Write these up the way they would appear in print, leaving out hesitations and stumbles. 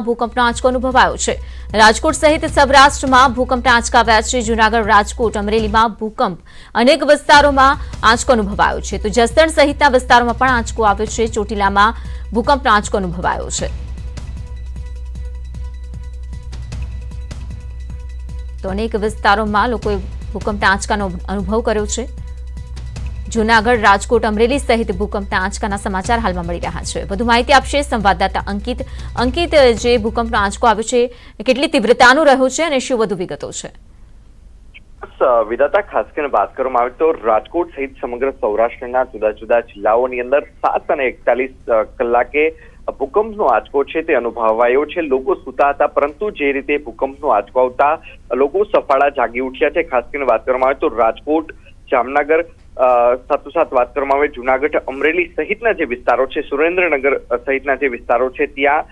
ભૂકંપનો આંચકો અનુભવાયો છે। રાજકોટ સહિત સૌરાષ્ટ્રમાં ભૂકંપના આંચકા આવ્યા છે। જૂનાગઢ, રાજકોટ, અમરેલીમાં ભૂકંપ અનેક વિસ્તારોમાં આંચકો અનુભવાયો છે, તો જસદણ સહિતના વિસ્તારોમાં પણ આંચકો આવ્યો છે। ચોટીલામાં ભૂકંપનો આંચકો અનુભવાયો છે, તો અનેક વિસ્તારોમાં લોકોએ ભૂકંપના આંચકાનો અનુભવ કર્યો છે। જૂનાગઢ, રાજકોટ, અમરેલી સહિત ભૂકંપના આંચકાના સમાચાર હાલમાં મળી રહ્યા છે। વધુ માહિતી આપશે સંવાદદાતા અંકિત। અંકિત, જે ભૂકંપનો આંચકો આવ્યો છે, કેટલી તીવ્રતાનો રહ્યો છે અને શું વધુ વિગતો છે? વિધાતા, ખાસ કરીને વાત કરવામાં આવે તો રાજકોટ સહિત સમગ્ર સૌરાષ્ટ્રના જુદા જુદા જિલ્લાઓની અંદર 7 અને 41 કલાકે ભૂકંપનો આંચકો છે તે અનુભવાયો છે। લોકો સૂતા હતા, પરંતુ જે રીતે ભૂકંપનો આંચકો આવતા લોકો સફાળા જાગી ઉઠ્યા છે। ખાસ કરીને વાત કરવામાં આવે તો રાજકોટ, જામનગર, સાથોસાથ વાત કરવામાં આવે જૂનાગઢ, અમરેલી સહિતના જે વિસ્તારો છે, સુરેન્દ્રનગર સહિતના જે વિસ્તારો છે, ત્યાં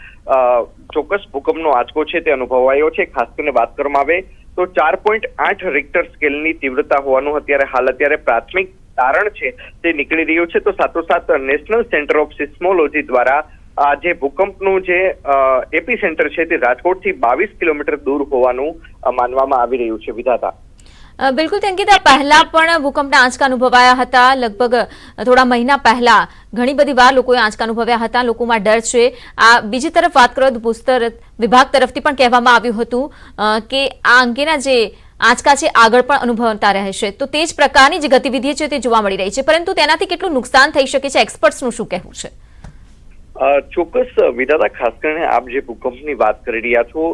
ચોક્કસ ભૂકંપનો આંચકો છે તે અનુભવાયો છે। ખાસ કરીને વાત કરવામાં આવે તો 4.8 રિક્ટર સ્કેલની તીવ્રતા હોવાનું અત્યારે પ્રાથમિક તારણ છે તે નીકળી રહ્યું છે। તો સાથોસાથ નેશનલ સેન્ટર ઓફ સિસ્મોલોજી દ્વારા આ જે ભૂકંપનું જે એપી સેન્ટર છે તે રાજકોટથી 22 કિલોમીટર દૂર હોવાનું માનવામાં આવી રહ્યું છે। વિધાતા, બિલકુલ અંકિત, પહેલા પણ ભૂકંપના આંચકા અનુભવાયા હતા। લગભગ થોડા મહિના પહેલા ઘણી બધી વાર લોકોએ આંચકા અનુભવ્યા હતા, લોકોમાં ડર છે। આ બીજી તરફ વાત કરો તો ભૂસ્તર વિભાગ તરફથી પણ કહેવામાં આવ્યું હતું કે આ અંગેના જે આંચકા છે આગળ પણ અનુભવતા રહેશે, તો તે જ પ્રકારની જે ગતિવિધિ છે તે જોવા મળી રહી છે, પરંતુ તેનાથી કેટલું નુકસાન થઈ શકે છે, એક્સપર્ટ્સનું શું કહેવું છે? ચોક્કસ વિધાતા, ખાસ કરીને આપ જે ભૂકંપની વાત કરી રહ્યા છો,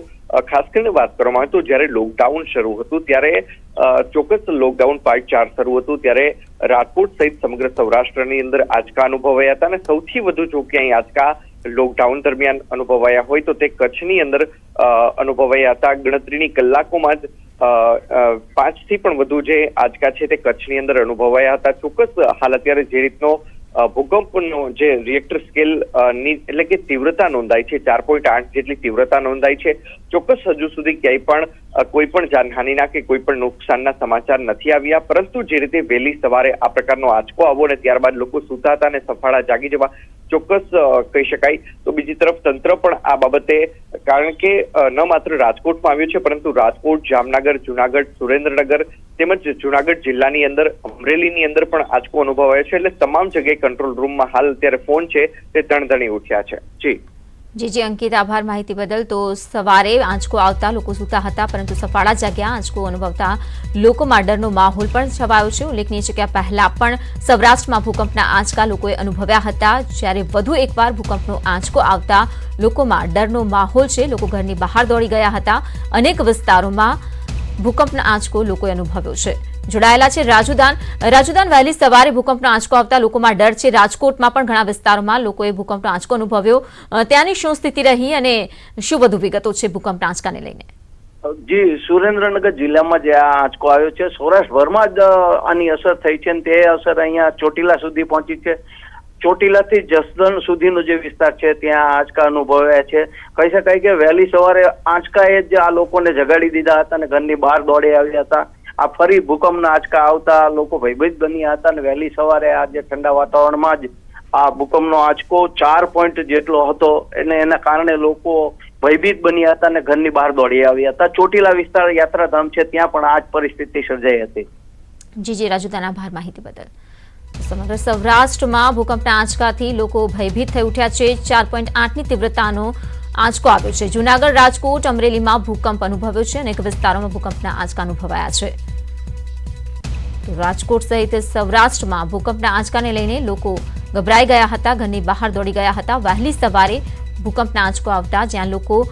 ખાસ કરીને વાત કરવામાં આવે તો જ્યારે લોકડાઉન શરૂ હતું ત્યારે ચોક્કસ લોકડાઉન પાર્ટ 4 શરૂ હતું ત્યારે રાજકોટ સહિત સમગ્ર સૌરાષ્ટ્રની અંદર આંચકા અનુભવાયા હતા, અને સૌથી વધુ જો કે અહીં આંચકા લોકડાઉન દરમિયાન અનુભવાયા હોય તો તે કચ્છની અંદર અનુભવાયા હતા। ગણતરીની કલાકોમાં જ 5 થી પણ વધુ જે આંચકા છે તે કચ્છની અંદર અનુભવાયા હતા। ચોક્કસ હાલ અત્યારે જે રીતનો ભૂકંપનો જે રિએક્ટર સ્કેલ ની એટલે કે તીવ્રતા નોંધાઈ છે, 4.8 જેટલી તીવ્રતા નોંધાઈ છે। ચોક્કસ હજુ સુધી ક્યાંય પણ કોઈ પણ જાનહાનિના કે કોઈ પણ નુકસાનના સમાચાર નથી આવ્યા, પરંતુ જે રીતે વહેલી સવારે આ પ્રકારનો આંચકો આવ્યો અને ત્યારબાદ લોકો સૂતા હતા અને સફાળા જાગી જવા ચોક્કસ કહી શકાય। તો બીજી તરફ તંત્ર પણ આ બાબતે, કારણ કે ન માત્ર રાજકોટમાં આવ્યું છે, પરંતુ રાજકોટ, જામનગર, જૂનાગઢ, સુરેન્દ્રનગર તેમજ જૂનાગઢ જિલ્લાની અંદર, અમરેલીની અંદર પણ આંચકો અનુભવાયો છે, એટલે તમામ જગ્યાએ કંટ્રોલ રૂમમાં હાલ અત્યારે ફોન છે તે ધણધણી ઉઠ્યા છે। જી અંકિત, આભાર માહિતી બદલ। તો સવારે આંચકો આવતા લોકો સૂતા હતા, પરંતુ સફાળા જાગ્યા। આંચકો અનુભવતા લોકોમાં ડરનો માહોલ પણ છવાયો છે। ઉલ્લેખનીય છે કે આ પહેલા પણ સૌરાષ્ટ્રમાં ભૂકંપના આંચકા લોકોએ અનુભવ્યા હતા, જ્યારે વધુ એકવાર ભૂકંપનો આંચકો આવતા લોકોમાં ડરનો માહોલ છે, લોકો ઘરની બહાર દોડી ગયા હતા। અનેક વિસ્તારોમાં ભૂકંપના આંચકો લોકોએ અનુભવ્યો છે। જોડાયેલા છે રાજુદાન, વહેલી સવારે ભૂકંપનો આંચકો આવતા લોકોમાં ડર છે। રાજકોટમાં પણ ઘણા વિસ્તારોમાં લોકોએ ભૂકંપનો આંચકો અનુભવ્યો, ત્યાંની શું સ્થિતિ રહી અને શું વધુ વિગતો છે ભૂકંપના આંચકાને લઈને? જી, સુરેન્દ્રનગર જિલ્લામાં જે આ આંચકો આવ્યો છે, સૌરાષ્ટ્રભરમાં જ આની અસર થઈ છે, અને તે અસર અહીંયા ચોટીલા સુધી પહોંચી છે। ચોટીલાથી જસદણ સુધીનો જે વિસ્તાર છે ત્યાં આંચકા અનુભવ્યા છે। કહી શકાય કે વહેલી સવારે આંચકાએ જ આ લોકોને જગાડી દીધા હતા અને ઘરની બહાર દોડી આવ્યા હતા। આ ફરી ભૂકંપના આંચકા આવતા લોકો ભયભીત બન્યા હતા, અને વહેલી સવારે આજે ઠંડા વાતાવરણમાં જ આ ભૂકંપનો આંચકો 4 પોઈન્ટ જેટલો હતો, અને એના કારણે લોકો ભયભીત બન્યા હતા અને ઘરની બહાર દોડી આવ્યા હતા। ચોટીલા વિસ્તાર યાત્રાધામ છે ત્યાં પણ આ જ પરિસ્થિતિ સર્જાઈ હતી। જી રાજુદાન, આભાર માહિતી બદલ। સમગ્ર સૌરાષ્ટ્રમાં ભૂકંપના આંચકાથી લોકો ભયભીત થઈ ઉઠ્યા છે। 4.8ની તીવ્રતાનો આંચકો આવ્યો છે। જૂનાગઢ, રાજકોટ, અમરેલીમાં ભૂકંપ અનુભવ્યો છે, અનેક વિસ્તારોમાં ભૂકંપના આંચકા અનુભવાયા છે। તો રાજકોટ સહિત સૌરાષ્ટ્રમાં ભૂકંપના આંચકાને લઈને લોકો ગભરાઈ ગયા હતા, ઘરની બહાર દોડી ગયા હતા। વહેલી સવારે ભૂકંપના આંચકો આવતા જ્યાં લોકો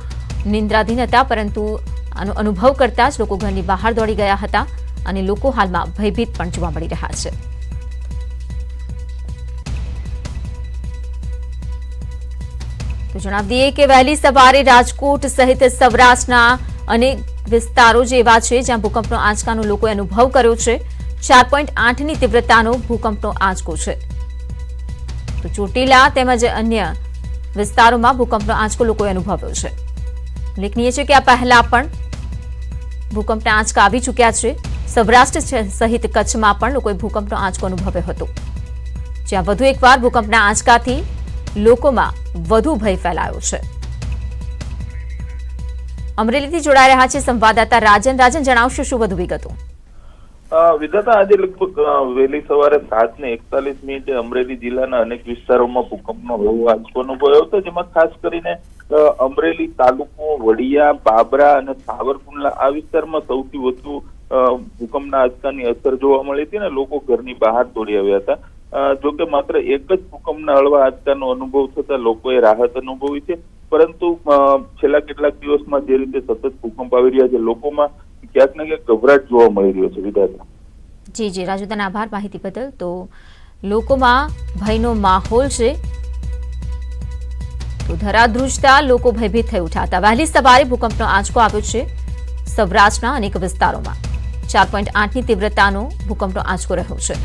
નિંદ્રાધીન હતા, પરંતુ આનો અનુભવ કરતા જ લોકો ઘરની બહાર દોડી ગયા હતા, અને લોકો હાલમાં ભયભીત પણ જોવા મળી રહ્યા છે। તો જણાવી દઈએ કે વહેલી સવારે રાજકોટ સહિત સૌરાષ્ટ્રના અનેક વિસ્તારો જેવા છે જ્યાં ભૂકંપનો આંચકાનો લોકોએ અનુભવ કર્યો છે। 4.8ની તીવ્રતાનો ભૂકંપનો આંચકો છે। તો ચોટીલા તેમજ અન્ય વિસ્તારોમાં ભૂકંપનો આંચકો લોકોએ અનુભવ્યો છે। ઉલ્લેખનીય છે કે આ પહેલા પણ ભૂકંપના આંચકા આવી ચૂક્યા છે। સૌરાષ્ટ્ર સહિત કચ્છમાં પણ લોકોએ ભૂકંપનો આંચકો અનુભવ્યો હતો, જ્યાં વધુ એકવાર ભૂકંપના આંચકાથી લોકોમાં વધુ ભય ફેલાયો છે। અમરેલીથી જોડાઈ રહ્યા છે સંવાદદાતા રાજન જણાવશો શું વધુ વિગતો? વિધાતા, આજે લગભગ વહેલી સવારે 7:41 અમરેલી જિલ્લાના અનેક વિસ્તારોમાં ભૂકંપનો હળવો આંચકો અનુભવાયો હતો, જેમાં ખાસ કરીને અમરેલી તાલુકો, વડિયા, બાબરા અને સાવરકુંડલા આ વિસ્તારમાં સૌથી વધુ ભૂકંપના આંચકાની અસર જોવા મળી હતી અને લોકો ઘરની બહાર દોડી આવ્યા હતા। જોકે માત્ર એક જ ભૂકંપના હળવા આંચકાનો અનુભવ થતા લોકોએ રાહત અનુભવી છે, પરંતુ છેલ્લા કેટલાક દિવસમાં જે રીતે સતત ભૂકંપ આવી રહ્યા છે, લોકોમાં ક્યાંક ને ક્યાંક ગભરાટ જોવા મળી રહ્યો છે। વિધાતા, જી રાજુદાન, આભાર માહિતી બદલ। તો લોકોમાં ભયનો માહોલ છે, તો ધરાધ્રુજતા લોકો ભયભીત થઈ ઉઠ્યા હતા। વહેલી સવારે ભૂકંપનો આંચકો આવ્યો છે સૌરાષ્ટ્રના અનેક વિસ્તારોમાં। 4.8ની તીવ્રતાનો ભૂકંપનો આંચકો રહ્યો છે।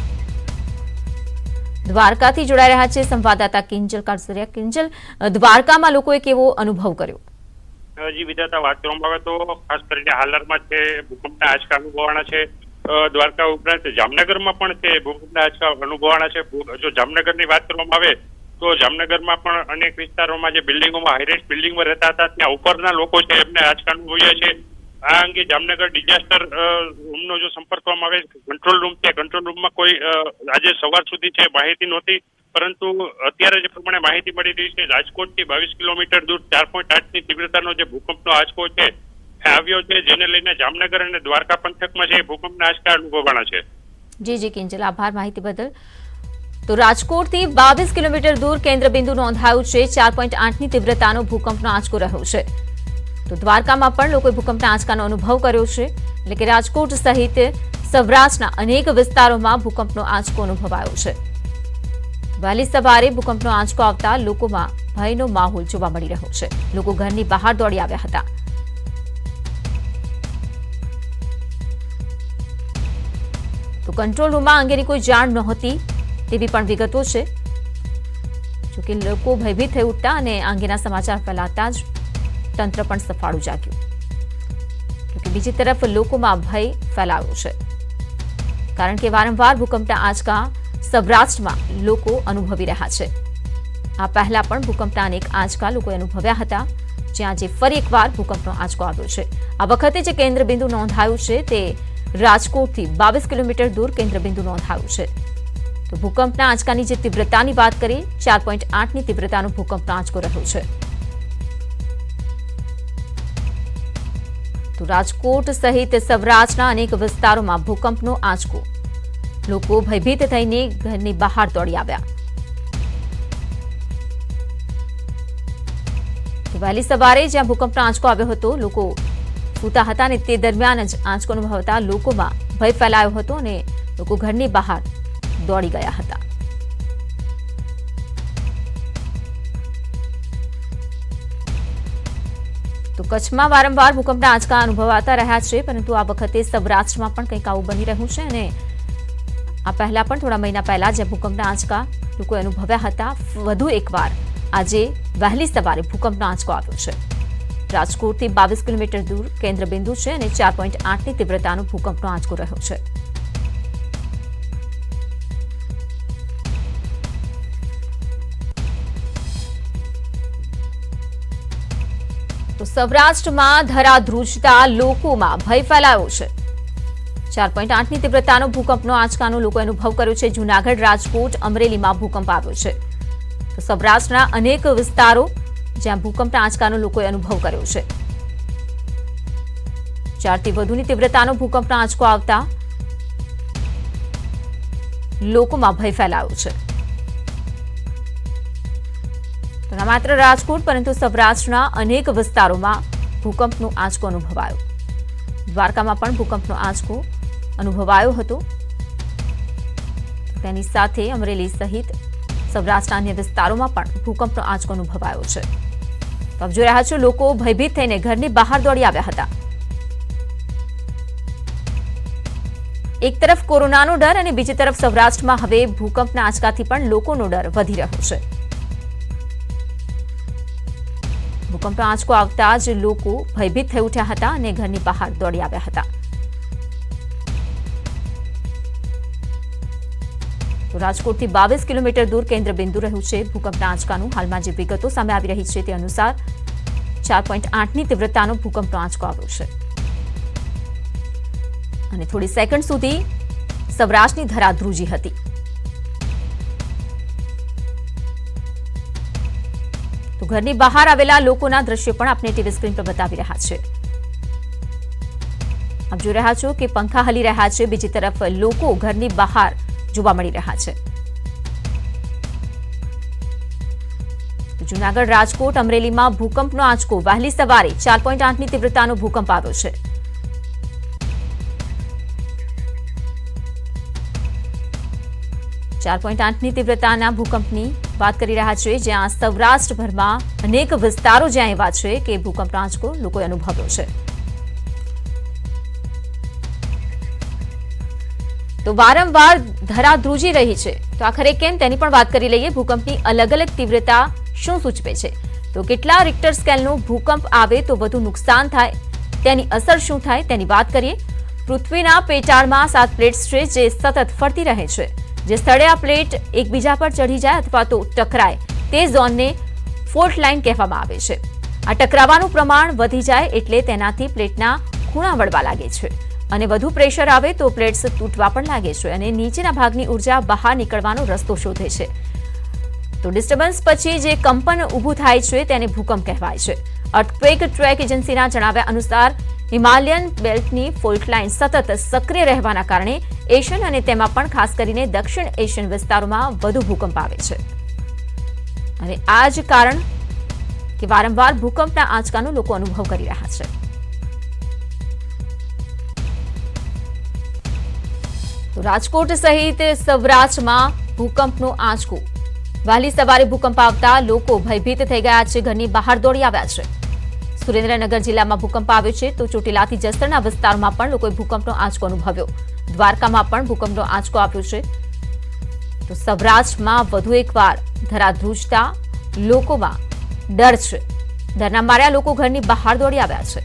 દ્વારકાથી જોડાઈ રહ્યા છે સંવાદદાતા કિંજલ કારસરિયા। કિંજલ, દ્વારકામાં લોકોએ કેવો અનુભવ કર્યો? જી વિધાતા, વાત કરવામાં આવે તો ખાસ કરીને હાલરમાં છે ભૂકંપના આંચકા અનુભવાના છે। દ્વારકા ઉપરાંત જામનગરમાં પણ તે ભૂકંપના આંચકા અનુભવાના છે। જો જામનગરની વાત કરવામાં આવે તો જામનગરમાં પણ અનેક વિસ્તારોમાં જે બિલ્ડિંગોમાં હાઈરેસ્ટ બિલ્ડિંગમાં રહેતા હતા ત્યાં ઉપરના લોકો છે એમને આંચકા અનુભવ્યા છે। આ અંગે જામનગર ડિઝાસ્ટર રૂમનો જો સંપર્ક કરવામાં આવે, કંટ્રોલ રૂમ છે, કંટ્રોલ રૂમમાં કોઈ આજે સવાર સુધી છે માહિતી નહોતી, પરંતુ અત્યારે જે પ્રમાણે માહિતી મળી રહી છે રાજકોટથી 22 કિલોમીટર દૂર 4.8ની તીવ્રતાનો જે ભૂકંપનો આંચકો છે આવ્યો છે, જેને લઈને જામનગર અને દ્વારકા પંથકમાં છે ભૂકંપના આંચકા અનુભવાના છે। જી કિંજલ, આભાર માહિતી બદલ। તો રાજકોટથી 22 કિલોમીટર દૂર કેન્દ્રબિંદુ નોંધાયું છે। 4.8ની તીવ્રતાનો ભૂકંપનો આંચકો રહ્યો છે। તો દ્વારકામાં પણ લોકોએ ભૂકંપના આંચકાનો અનુભવ કર્યો છે, એટલે કે રાજકોટ સહિત સૌરાષ્ટ્રના અનેક વિસ્તારોમાં ભૂકંપનો આંચકો અનુભવાયો છે। વહેલી સવારે ભૂકંપનો આંચકો આવતા લોકોમાં ભયનો માહોલ જોવા મળી રહ્યો છે। લોકો ઘરની બહાર દોડી આવ્યા હતા। તો કંટ્રોલ રૂમમાં અંગેની કોઈ જાણ નહોતી તેવી પણ વિગતો છે। જોકે લોકો ભયભીત થઈ ઉઠતા અને અંગેના સમાચાર ફેલાતા જ તંત્ર પણ સફાળું જાગ્યું, જોકે બીજી તરફ લોકોમાં ભય ફેલાયો છે, કારણ કે વારંવાર ભૂકંપના આંચકા સૌરાષ્ટ્રમાં લોકો અનુભવી રહ્યા છે। આ પહેલા પણ ભૂકંપના અનેક આંચકા લોકોએ અનુભવ્યા હતા, જ્યાં આજે ફરી એકવાર ભૂકંપનો આંચકો આવ્યો છે। આ વખતે જે કેન્દ્રબિંદુ નોંધાયું છે તે રાજકોટથી 22 કિલોમીટર દૂર કેન્દ્રબિંદુ નોંધાયું છે। તો ભૂકંપના આંચકાની જે તીવ્રતાની વાત કરીએ, 4.8ની તીવ્રતાનો ભૂકંપનો આંચકો રહ્યો છે। તો રાજકોટ સહિત સૌરાષ્ટ્રના અનેક વિસ્તારોમાં ભૂકંપનો આંચકો, લોકો ભયભીત થઈને ઘરની બહાર દોડી આવ્યા। વહેલી સવારે જ્યાં ભૂકંપનો આંચકો આવ્યો હતો, લોકો સૂતા હતા અને તે દરમિયાન જ આંચકો અનુભવતા લોકોમાં ભય ફેલાયો હતો અને લોકો ઘરની બહાર દોડી ગયા હતા। તો કચ્છમાં વારંવાર ભૂકંપના આંચકા અનુભવાતા રહ્યા છે, પરંતુ આ વખતે સૌરાષ્ટ્રમાં પણ કંઈક આવું બની રહ્યું છે અને આ પહેલા પણ થોડા મહિના પહેલા જે ભૂકંપના આંચકા લોકોએ અનુભવ્યા હતા, વધુ એકવાર આજે વહેલી સવારે ભૂકંપનો આંચકો આવ્યો છે। રાજકોટથી 22 કિલોમીટર દૂર કેન્દ્રબિંદુ છે અને 4.8ની તીવ્રતાનો ભૂકંપનો આંચકો રહ્યો છે। તો સૌરાષ્ટ્રમાં ધરાધ્રુજતા લોકોમાં ભય ફેલાયો છે। 4.8ની તીવ્રતાનો ભૂકંપનો આંચકાનો લોકોએ અનુભવ કર્યો છે। જૂનાગઢ, રાજકોટ, અમરેલીમાં ભૂકંપ આવ્યો છે। તો સૌરાષ્ટ્રના અનેક વિસ્તારો જ્યાં ભૂકંપના આંચકાનો લોકોએ અનુભવ કર્યો છે। 4થી વધુની તીવ્રતાનો ભૂકંપનો આંચકો આવતા લોકોમાં ભય ફેલાયો છે। તો ન માત્ર રાજકોટ પરંતુ સૌરાષ્ટ્રના અનેક વિસ્તારોમાં ભૂકંપનો આંચકો અનુભવાયો। દ્વારકામાં પણ ભૂકંપનો આંચકો અનુભવાયો હતો। તેની સાથે અમરેલી સહિત સૌરાષ્ટ્રના અન્ય વિસ્તારોમાં પણ ભૂકંપનો આંચકો અનુભવાયો છે। તો આપ જોઈ રહ્યા છો, લોકો ભયભીત થઈને ઘરની બહાર દોડી આવ્યા હતા। એક તરફ કોરોનાનો ડર અને બીજી તરફ સૌરાષ્ટ્રમાં હવે ભૂકંપના આંચકાથી પણ લોકોનો ડર વધી રહ્યો છે। ભૂકંપનો આંચકો આવતા જ લોકો ભયભીત થઈ ઉઠ્યા હતા અને ઘરની બહાર દોડી આવ્યા હતા। તો રાજકોટથી 22 કિલોમીટર દૂર કેન્દ્રબિંદુ રહ્યું છે ભૂકંપના આંચકાનું। હાલમાં જે વિગતો સામે આવી રહી છે તે અનુસાર 4.8ની તીવ્રતાનો ભૂકંપનો આંચકો આવ્યો છે અને થોડી સેકન્ડ સુધી સૌરાષ્ટ્રની ધરા ધ્રુજી હતી. તો ઘરની બહાર આવેલા લોકોના દ્રશ્યો પણ આપણે ટીવી સ્ક્રીન પર બતાવી રહ્યા છે. આપ જોઈ રહ્યા છો કે પંખા હલી રહ્યા છે, બીજી તરફ લોકો ઘરની બહાર જોવા મળી રહ્યા છે. જૂનાગઢ, રાજકોટ, અમરેલીમાં ભૂકંપનો આંચકો. વહેલી સવારે 4.8ની તીવ્રતાનો ભૂકંપ આવ્યો છે. .8ની તીવ્રતાના ભૂકંપની વાત કરી રહ્યા છીએ, જ્યાં સૌરાષ્ટ્રભરમાં અનેક વિસ્તારો જ્યાં એવા છે કે ભૂકંપનો આંચકો લોકોએ અનુભવ્યો છે. તો વારંવાર ધરા ધ્રુજી રહી છે, તો આખરે કેમ તેની પણ વાત કરી લઈએ. ભૂકંપની અલગ અલગ તીવ્રતા શું સૂચવે છે, તો કેટલા રિક્ટર સ્કેલનો ભૂકંપ આવે તો વધુ નુકસાન થાય, તેની અસર શું થાય તેની વાત કરીએ. પૃથ્વીના પેટાળમાં 7 પ્લેટ્સ છે જે સતત ફરતી રહે છે. જે સ્થળે આ પ્લેટ એકબીજા પર ચઢી જાય અથવા તો ટકરાય તે ઝોનને ફોલ્ટ લાઇન કહેવામાં આવે છે. આ ટકરાવાનું પ્રમાણ વધી જાય એટલે તેનાથી પ્લેટના ખૂણા વળવા લાગે છે અને વધુ પ્રેશર આવે તો પ્લેટ્સ તૂટવા પણ લાગે છે અને નીચેના ભાગની ઉર્જા બહાર નીકળવાનો રસ્તો શોધે છે. તો ડિસ્ટર્બન્સ પછી જે કંપન ઊભું થાય છે તેને ભૂકંપ કહેવાય છે. અર્થક્વેક ટ્રેક એજન્સીના જણાવ્યા અનુસાર હિમાલયન બેલ્ટની ફોલ્ટ લાઇન સતત સક્રિય રહેવાના કારણે એશિયન અને તેમાં પણ ખાસ કરીને દક્ષિણ એશિયન વિસ્તારોમાં વધુ ભૂકંપ આવે છે અને આ જ કારણ કે વારંવાર ભૂકંપના આંચકાનો લોકો અનુભવ કરી રહ્યા છે. તો રાજકોટ સહિત સૌરાષ્ટ્રમાં ભૂકંપનો આંચકો. વહેલી સવારે ભૂકંપ આવતા લોકો ભયભીત થઈ ગયા છે, ઘરની બહાર દોડી આવ્યા છે. સુરેન્દ્રનગર જિલ્લામાં ભૂકંપ આવ્યો છે, તો ચોટીલાથી જસદણના વિસ્તારમાં પણ લોકોએ ભૂકંપનો આંચકો અનુભવ્યો. દ્વારકામાં પણ ભૂકંપનો આંચકો આવ્યો છે. તો સૌરાષ્ટ્રમાં વધુ એકવાર ધરા ધ્રુજતા લોકોમાં ડર છે. ડરના માર્યા લોકો ઘરની બહાર દોડી આવ્યા છે.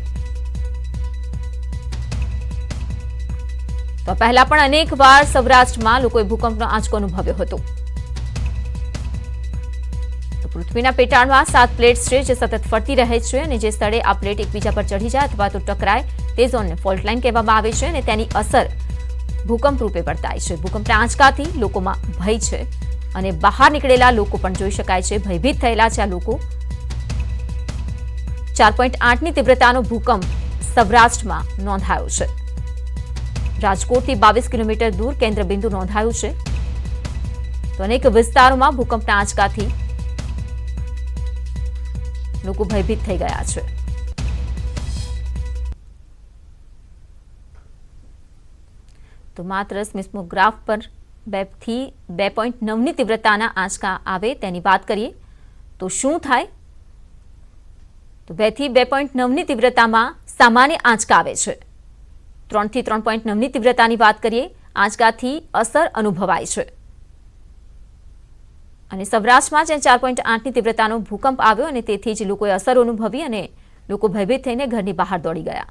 તો પહેલા પણ અનેક વાર સૌરાષ્ટ્રમાં લોકોએ ભૂકંપનો આંચકો અનુભવ્યો હતો. પૃથ્વીના પેટાળમાં 7 પ્લેટ્સ છે જે સતત ફરતી રહે છે અને જે સ્થળે આ પ્લેટ એકબીજા પર ચઢી જાય અથવા તો ટકરાય તે ઝોનને ફોલ્ટ લાઇન કહેવામાં આવે છે અને તેની અસર ભૂકંપ રૂપે વર્તાય છે. ભૂકંપના આંચકાથી લોકોમાં ભય છે અને બહાર નીકળેલા લોકો પણ જોઈ શકાય છે, ભયભીત થયેલા છે આ લોકો. 4.8ની તીવ્રતાનો ભૂકંપ સૌરાષ્ટ્રમાં નોંધાયો છે. રાજકોટથી 22 કિલોમીટર દૂર કેન્દ્રબિંદુ નોંધાયું છે. તો અનેક વિસ્તારોમાં ભૂકંપના આંચકાથી લોકો ભયભીત થઈ ગયા છે. તો માત્ર સિસ્મોગ્રાફ પર 2 થી 2.9ની તીવ્રતાના આંચકા આવે તેની વાત કરીએ તો શું થાય. તો 2 થી 2.9ની તીવ્રતામાં સામાન્ય આંચકા આવે છે. 3 થી 3.9ની તીવ્રતાની વાત કરીએ, આંચકાથી અસર અનુભવાય છે. અને સૌરાષ્ટ્રમાં જ્યાં 4.8ની તીવ્રતાનો ભૂકંપ આવ્યો અને તેથી જ લોકોએ અસર અનુભવી અને લોકો ભયભીત થઈને ઘરની બહાર દોડી ગયા.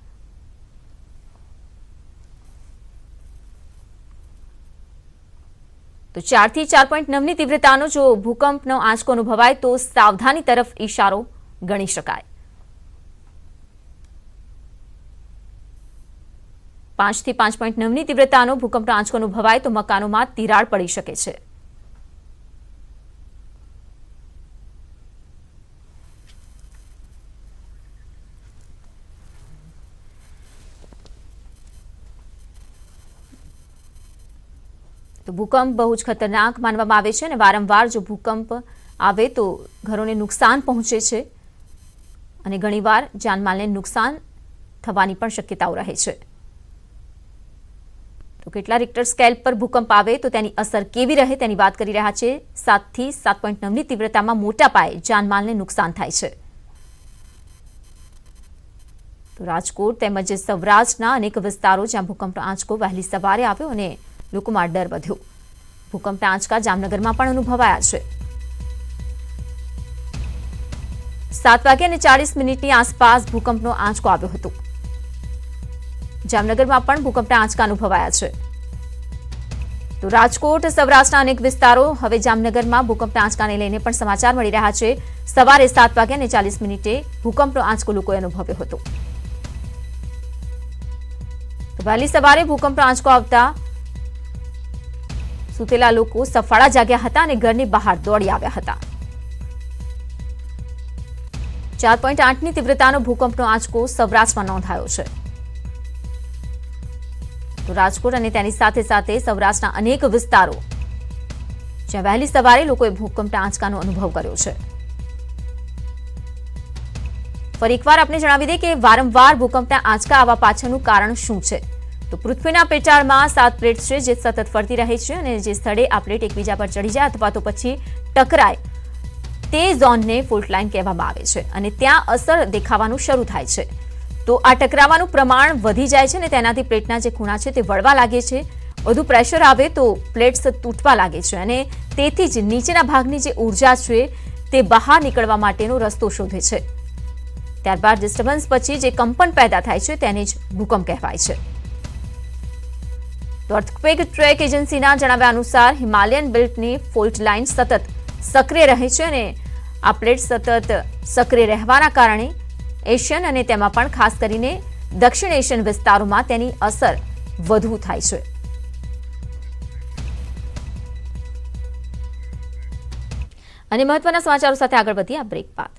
તો 4 થી 4.9ની તીવ્રતાનો જો ભૂકંપનો આંચકો અનુભવાય તો સાવધાની તરફ ઇશારો ગણી શકાય. 5 થી 5.9ની તીવ્રતાનો ભૂકંપનો આંચકો અનુભવાય તો મકાનોમાં તિરાડ પડી શકે છે. તો ભૂકંપ બહુ જ ખતરનાક માનવામાં આવે છે અને વારંવાર જો ભૂકંપ આવે તો ઘરોને નુકસાન પહોંચે છે અને ઘણીવાર જાનમાલને નુકસાન થવાની પણ શક્યતાઓ રહે છે. તો કેટલા રિક્ટર સ્કેલ પર ભૂકંપ આવે તો તેની અસર કેવી રહે તેની વાત કરી રહ્યા છે. 7 થી 7.9ની તીવ્રતામાં મોટા પાયે જાનમાલને નુકસાન થાય છે. તો રાજકોટ તેમજ સૌરાષ્ટ્રના અનેક વિસ્તારો જ્યાં ભૂકંપનો આંચકો વહેલી સવારે આવ્યો અને લોકોમાં ડર વધ્યો. ભૂકંપના આંચકા જામનગરમાં પણ અનુભવાયા છે. 7:40ની આસપાસ ભૂકંપનો આંચકો આવ્યો હતો. જામનગરમાં પણ ભૂકંપના આંચકા અનુભવાયા છે. તો રાજકોટ સૌરાષ્ટ્રના અનેક વિસ્તારો હવે જામનગરમાં ભૂકંપના આંચકાને લઈને પણ સમાચાર મળી રહ્યા છે. સવારે 7:40 ભૂકંપનો આંચકો લોકોએ અનુભવ્યો હતો. તો વહેલી સવારે ભૂકંપનો આંચકો આવતા સૂતેલા લોકો સફાળા જાગ્યા હતા અને ઘરની બહાર દોડી આવ્યા હતા. 4.8ની તીવ્રતાનો ભૂકંપનો આંચકો સૌરાષ્ટ્રમાં નોંધાયો છે. તો રાજકોટ અને તેની સાથે સાથે સૌરાષ્ટ્રના અનેક વિસ્તારો જ્યાં વહેલી સવારે લોકોએ ભૂકંપના આંચકાનો અનુભવ કર્યો છે. ફરી એકવાર આપણે જણાવી દઈએ કે વારંવાર ભૂકંપના આંચકા આવવા પાછળનું કારણ શું છે. તો પૃથ્વીના પેટાળમાં 7 પ્લેટ છે જે સતત ફરતી રહે છે અને જે સ્થળે આ પ્લેટ એકબીજા પર ચડી જાય અથવા તો પછી ટકરાય તે ઝોનને ફોલ્ટ લાઇન કહેવામાં આવે છે અને ત્યાં અસર દેખાવાનું શરૂ થાય છે. તો આ ટકરાવાનું પ્રમાણ વધી જાય છે અને તેનાથી પ્લેટના જે ખૂણા છે તે વળવા લાગે છે. વધુ પ્રેશર આવે તો પ્લેટ્સ તૂટવા લાગે છે અને તેથી જ નીચેના ભાગની જે ઉર્જા છે તે બહાર નીકળવા માટેનો રસ્તો શોધે છે. ત્યારબાદ ડિસ્ટર્બન્સ પછી જે કંપન પેદા થાય છે તેને જ ભૂકંપ કહેવાય છે. તો અર્થક્વેક ટ્રેક એજન્સીના જણાવ્યા અનુસાર હિમાલયન બેલ્ટની ફોલ્ટ લાઇન સતત સક્રિય રહે છે અને આ પ્લેટ સતત સક્રિય રહેવાના કારણે એશિયન અને તેમાં પણ ખાસ કરીને દક્ષિણ એશિયન વિસ્તારોમાં તેની અસર વધુ થાય છે. અને મહત્વના સમાચારો સાથે આગળ વધીએ આ બ્રેક બાદ.